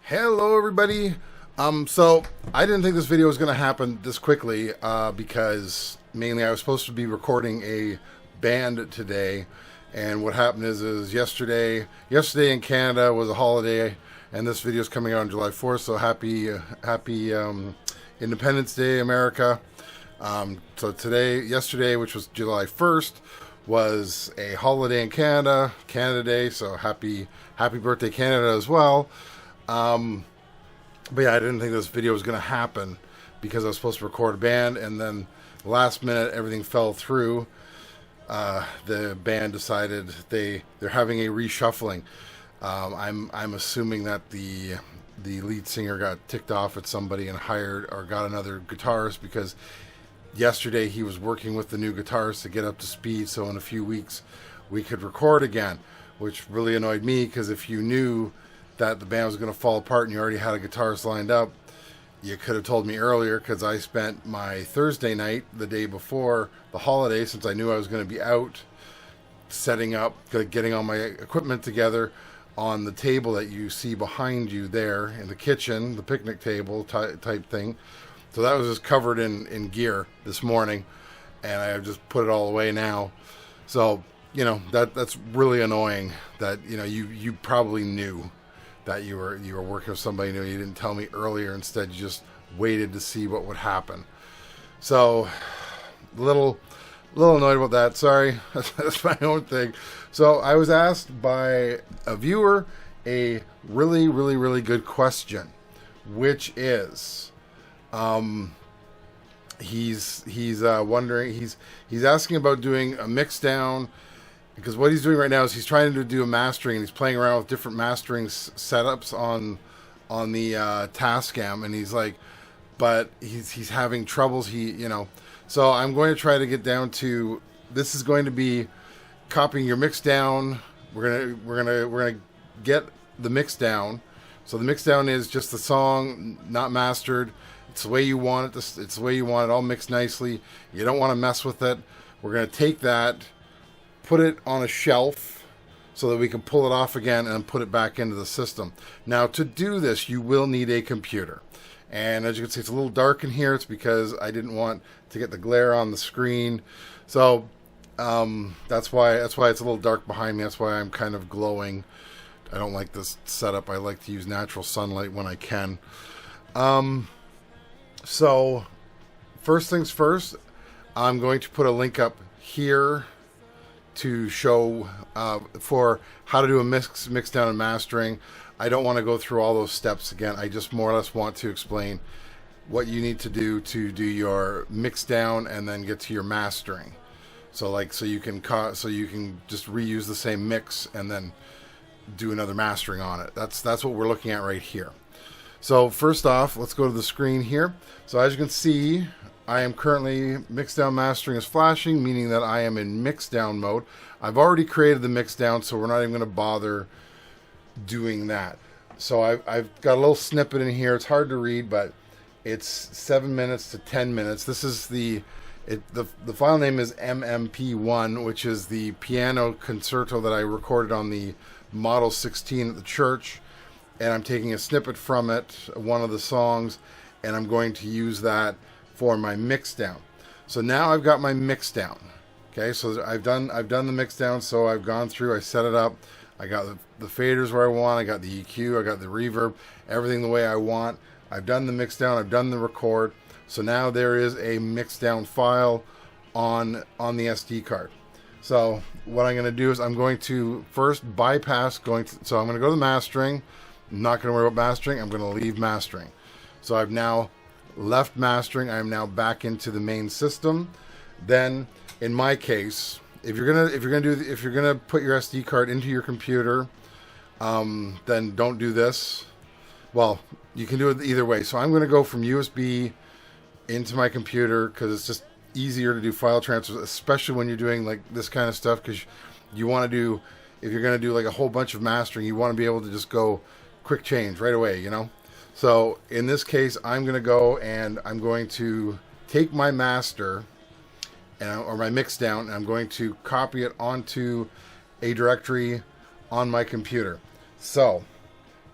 Hello everybody. So I didn't think this video was going to happen this quickly because mainly I was supposed to be recording a band today, and what happened is yesterday in Canada was a holiday, and this video is coming out on July 4th. So happy Independence Day, America. So yesterday, which was July 1st, was a holiday in Canada, Canada Day. So happy birthday, Canada, as well. But yeah, I didn't think this video was going to happen because I was supposed to record a band, and then last minute everything fell through. The band decided they're having a reshuffling. I'm assuming that the lead singer got ticked off at somebody and hired or got another guitarist, because yesterday he was working with the new guitarist to get up to speed, so in a few weeks we could record again, which really annoyed me, because if you knew that the band was going to fall apart and you already had a guitarist lined up, you could have told me earlier, because I spent my Thursday night, the day before the holiday, since I knew I was going to be out, setting up, getting all my equipment together on the table that you see behind you there in the kitchen, the picnic table type thing. So that was just covered in gear this morning, and I just put it all away now. So, that's really annoying that, you probably knew that you were working with somebody new. You didn't tell me earlier. Instead, you just waited to see what would happen. So, a little annoyed about that. Sorry, that's my own thing. So, I was asked by a viewer a really, really, really good question, which is, he's wondering, he's asking about doing a Mixdown. Because what he's doing right now is he's trying to do a mastering, and he's playing around with different mastering setups on the Tascam, and he's like, but he's having troubles. So I'm going to try to get down to, this is going to be copying your Mixdown. We're gonna get the Mixdown. So the Mixdown is just the song, not mastered. It's the way you want it. It's the way you want it, all mixed nicely. You don't want to mess with it. We're gonna take that, put it on a shelf so that we can pull it off again and put it back into the system. Now, to do this, you will need a computer. And as you can see, it's a little dark in here. It's because I didn't want to get the glare on the screen. So that's why it's a little dark behind me. That's why I'm kind of glowing. I don't like this setup. I like to use natural sunlight when I can. So first things first, I'm going to put a link up here to show for how to do a mixdown and mastering. I don't want to go through all those steps again. I just more or less want to explain what you need to do your mixdown and then get to your mastering. So you can just reuse the same mix and then do another mastering on it. That's what we're looking at right here. So first off, let's go to the screen here. So as you can see, I am currently Mixdown mastering is flashing, meaning that I am in Mixdown mode. I've already created the Mixdown, so we're not even going to bother doing that. So I've got a little snippet in here. It's hard to read, but it's 7 minutes to 10 minutes. This is the file name is MMP1, which is the piano concerto that I recorded on the Model 16 at the church. And I'm taking a snippet from it, one of the songs, and I'm going to use that for my Mixdown. So now I've got my Mixdown. Okay, so I've done the Mixdown. So I've gone through, I set it up, I got the faders where I want, I got the EQ, I got the reverb, everything the way I want. I've done the Mixdown, I've done the record. So now there is a Mixdown file on the SD card. So what I'm going to do is I'm going to first bypass so I'm going to go to the mastering. I'm not going to worry about mastering. I'm going to leave mastering. So I've now left mastering. I am now back into the main system. Then, in my case, if you're gonna put your SD card into your computer, then don't do this. Well, you can do it either way. So I'm going to go from USB into my computer, because it's just easier to do file transfers, especially when you're doing like this kind of stuff, because you want to do, if you're going to do like a whole bunch of mastering, you want to be able to just go quick change right away, So in this case, I'm going to go and I'm going to take my master or my Mixdown, and I'm going to copy it onto a directory on my computer. So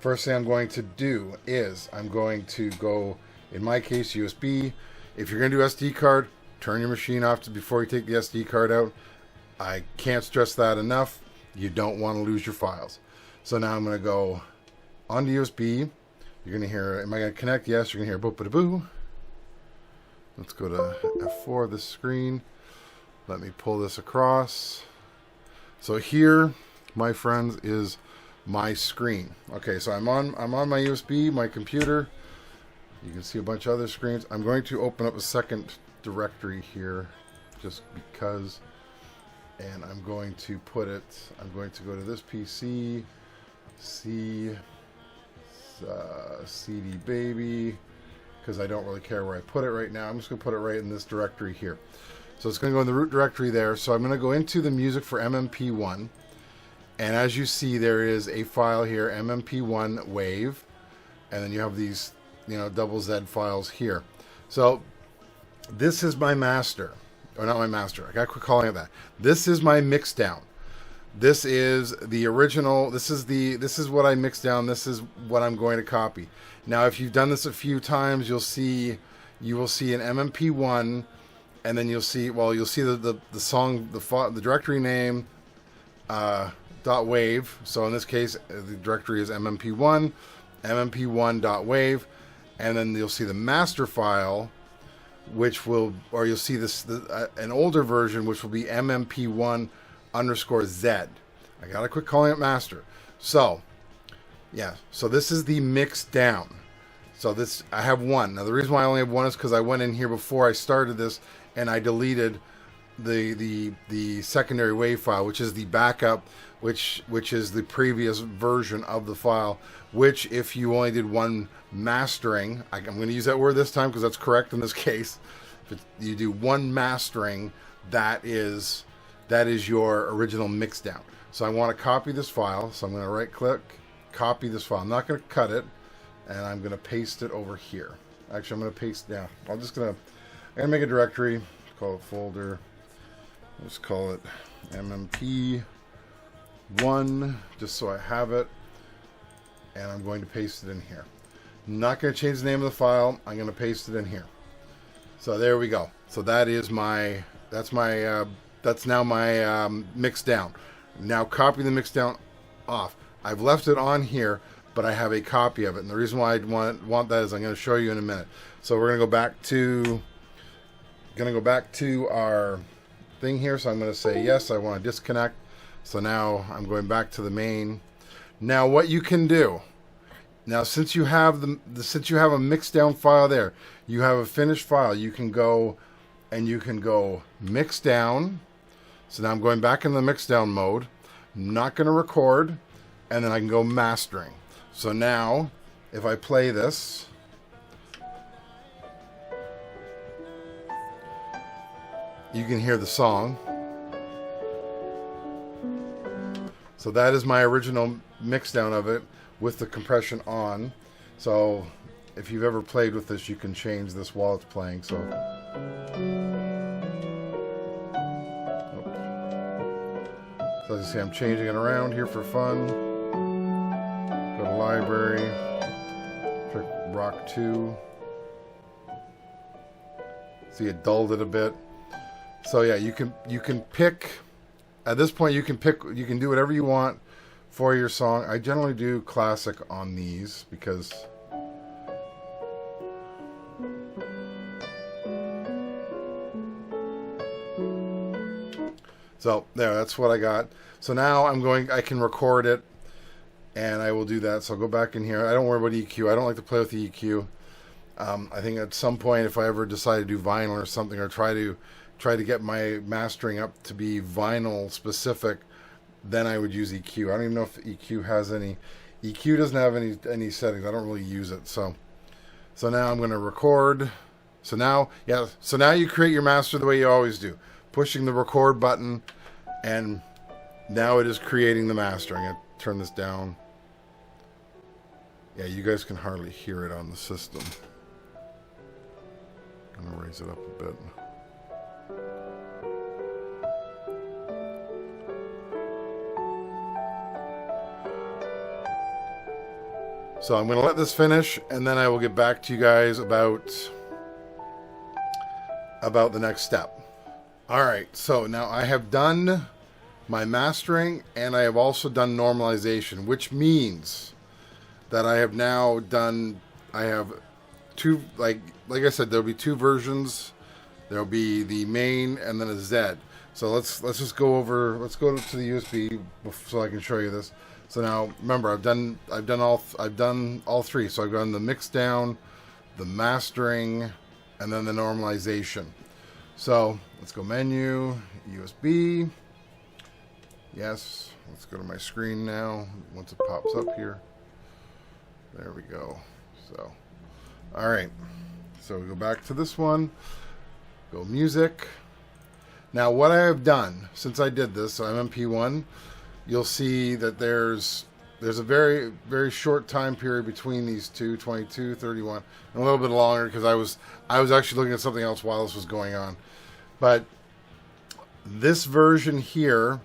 First thing I'm going to do is I'm going to go, in my case, USB. If you're going to do SD card, turn your machine off before you take the SD card out. I can't stress that enough. You don't want to lose your files. So now I'm going to go on the USB. You're going to hear, am I going to connect? Yes, you're going to hear boop-a-da-boo. Let's go to F4, this screen. Let me pull this across. So here, my friends, is my screen. Okay, so I'm on my USB, my computer. You can see a bunch of other screens. I'm going to open up a second directory here just because, and I'm going to put it, I'm going to go to this PC, CD baby, because I don't really care where I put it right now. I'm just going to put it right in this directory here. So it's going to go in the root directory there. So I'm going to go into the music for MMP1. And as you see, there is a file here, MMP1 wave. And then you have these, double Z files here. So this is my master. Or not my master. I got to quit calling it that. This is my Mixdown. This is the original. This is what I mixed down. This is what I'm going to copy. Now, if you've done this a few times, you will see an MMP1, and then you'll see the song, the directory name, .wave. So in this case, the directory is MMP1, MMP1.wave, and then you'll see the master file, or you'll see an older version, which will be MMP1 _Z. I gotta quit calling it master. So, yeah. So this is the Mixdown. So this, I have one. Now the reason why I only have one is because I went in here before I started this and I deleted the secondary wave file, which is the backup, which is the previous version of the file. Which, if you only did one mastering, I'm going to use that word this time because that's correct in this case. If you do one mastering, that is your original Mixdown. So I want to copy this file. So I'm going to right click, copy this file. I'm not going to cut it, and I'm going to paste it over here. Actually, I'm going to paste down. I'm going to make a directory, call it folder. Let's call it MMP1, just so I have it. And I'm going to paste it in here. I'm not going to change the name of the file. I'm going to paste it in here. So there we go. So that's now my Mixdown. Now copy the Mixdown off. I've left it on here, but I have a copy of it. And the reason why I want that is I'm going to show you in a minute. So we're going to go back to our thing here. So I'm going to say yes, I want to disconnect. So now I'm going back to the main. Now what you can do, since you have a Mixdown file there, you have a finished file, you can go Mixdown. So now I'm going back in the Mixdown mode. I'm not going to record, and then I can go mastering. So now if I play this, you can hear the song. So that is my original Mixdown of it with the compression on. So if you've ever played with this, you can change this while it's playing. So as you see, I'm changing it around here for fun. Go to library, pick Rock 2. See, it dulled it a bit. So yeah, you can pick. At this point, you can do whatever you want for your song. I generally do classic on these because so there, that's what I got. So now I can record it, and I will do that. So I'll go back in here. I don't worry about EQ. I don't like to play with the EQ. I think at some point, if I ever decide to do vinyl or something, or try to get my mastering up to be vinyl specific, then I would use EQ. I don't even know if EQ has any. EQ doesn't have any settings. I don't really use it. So now I'm going to record. So now you create your master the way you always do, pushing the record button, and now it is creating the master. I'm going to turn this down. Yeah, you guys can hardly hear it on the system. I'm going to raise it up a bit. So I'm going to let this finish, and then I will get back to you guys about the next step. All right, so now I have done my mastering, and I have also done normalization, which means that I have now done, I have two, like I said, there'll be two versions. There'll be the main and then a Z. So let's just go over, let's go to the USB so I can show you this. So now remember, I've done all three. So I've done the Mixdown, the mastering, and then the normalization. So let's go menu, USB. Yes, let's go to my screen now. Once it pops up here. There we go. So, all right. So we go back to this one. Go music. Now what I have done since I did this, so MP1, you'll see that there's a very, very short time period between these two, 22, 31, and a little bit longer because I was actually looking at something else while this was going on. But this version here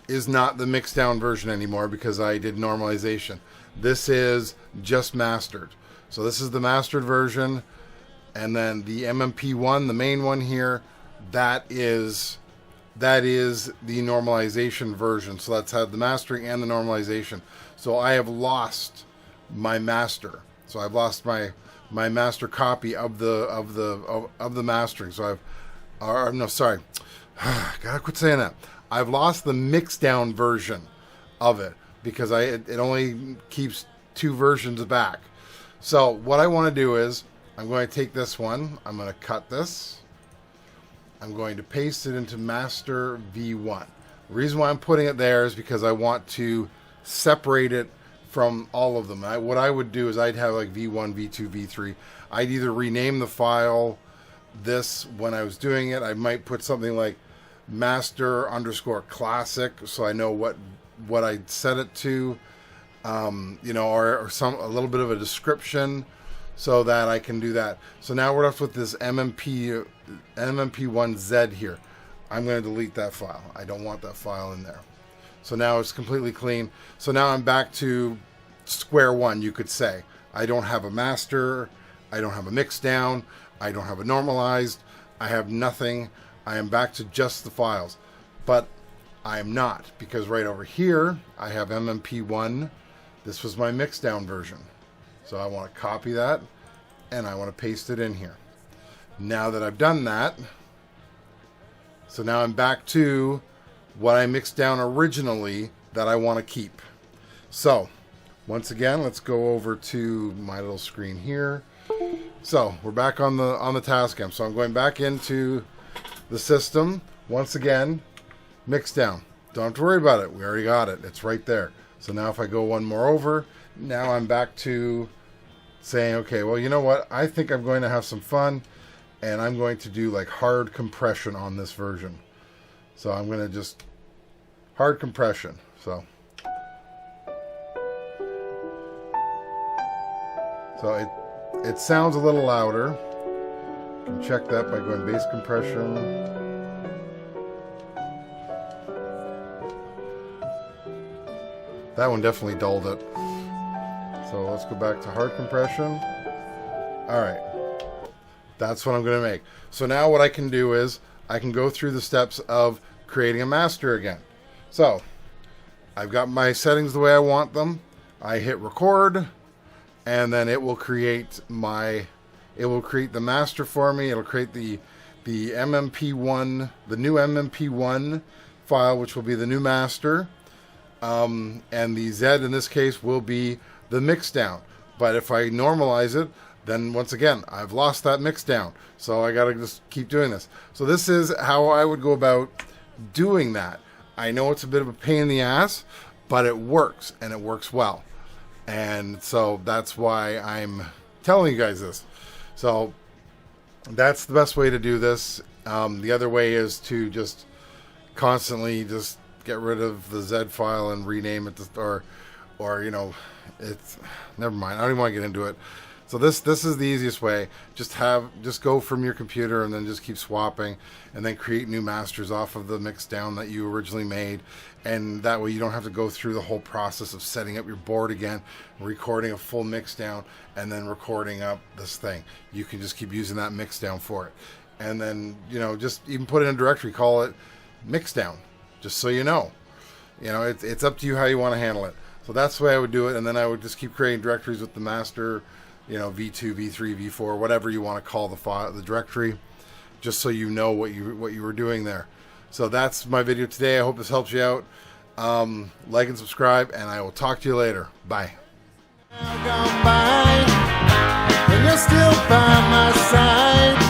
is not the Mixdown version anymore because I did normalization. This is just mastered. So this is the mastered version, and then the MMP1, the main one here, that is the normalization version. So that's had the mastering and the normalization. So I have lost my master. So I've lost my master copy of the mastering. So no, sorry. Gotta quit saying that. I've lost the Mixdown version of it because it only keeps two versions back. So what I want to do is I'm going to take this one. I'm going to cut this. I'm going to paste it into Master V1. The reason why I'm putting it there is because I want to separate it from all of them. What I would do is I'd have like V1, V2, V3. I'd either rename the file this when I was doing it. I might put something like master_classic so I know what I set it to, or a little bit of a description so that I can do that. So now we're left with this MMP1Z here. I'm going to delete that file. I don't want that file in there. So now it's completely clean. So now I'm back to square one, you could say. I don't have a master. I don't have a Mixdown. I don't have a normalized. I have nothing. I am back to just the files. But I am not, because right over here I have MMP1. This was my Mixdown version. So I want to copy that and I want to paste it in here. Now that I've done that, so now I'm back to what I mixed down originally that I want to keep. So once again, let's go over to my little screen here. So we're back on the Tascam. So I'm going back into the system. Once again, Mixdown. Don't have to worry about it. We already got it. It's right there. So now if I go one more over, now I'm back to saying, okay, well, you know what? I think I'm going to have some fun, and I'm going to do like hard compression on this version. So I'm going to just hard compression. So it sounds a little louder. You can check that by going bass compression. That one definitely dulled it. So let's go back to hard compression. All right. That's what I'm going to make. So now what I can do is I can go through the steps of creating a master again. So I've got my settings the way I want them. I hit record, and then it will create the master for me. It'll create the MMP1, the new MMP1 file, which will be the new master. And the Z in this case will be the Mixdown. But if I normalize it, then once again, I've lost that Mixdown. So I got to just keep doing this. So this is how I would go about doing that. I know it's a bit of a pain in the ass, but it works, and it works well. And so that's why I'm telling you guys this. So that's the best way to do this. The other way is to just constantly just get rid of the Z file and rename it to, or it's, never mind. I don't even want to get into it. So this is the easiest way. Just go from your computer and then just keep swapping, and then create new masters off of the Mixdown that you originally made, and that way you don't have to go through the whole process of setting up your board again, recording a full Mixdown, and then recording up this thing. You can just keep using that Mixdown for it, and then just even put it in a directory, call it Mixdown, just so you know. It's up to you how you want to handle it. So that's the way I would do it, and then I would just keep creating directories with the master, V2, V3, V4, whatever you want to call the directory, just so you know what you were doing there. So that's my video today. I hope this helps you out. Like and subscribe, and I will talk to you later. Bye. And you're still by my side.